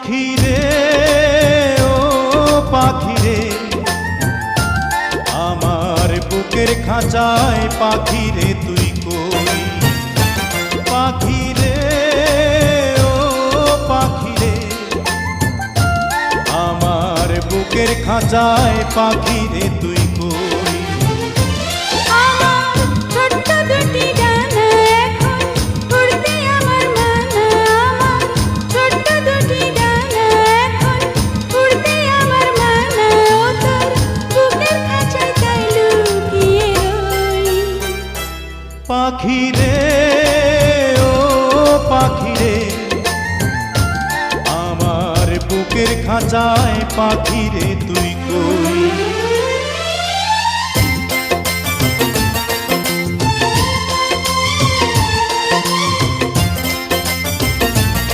পাখি রে ও পাখি রে, আমার বুকের খাঁচায় পাখি রে তুই কই। পাখি রে ও পাখি রে, আমার বুকের খাঁচায় পাখি রে তুই কই। আমার ছোট্ট দুটি ডানা এখন উড়তে আমার মানা, আমার ছোট্ট দুটি ডানা এখন উড়তে আমার মানা, ও তোর বুকের খাঁচায় তাই লুকিয়ে রই। পাখি রে ও পাখি রে, আমার বুকের খাঁচায় পাখি রে তুই কই।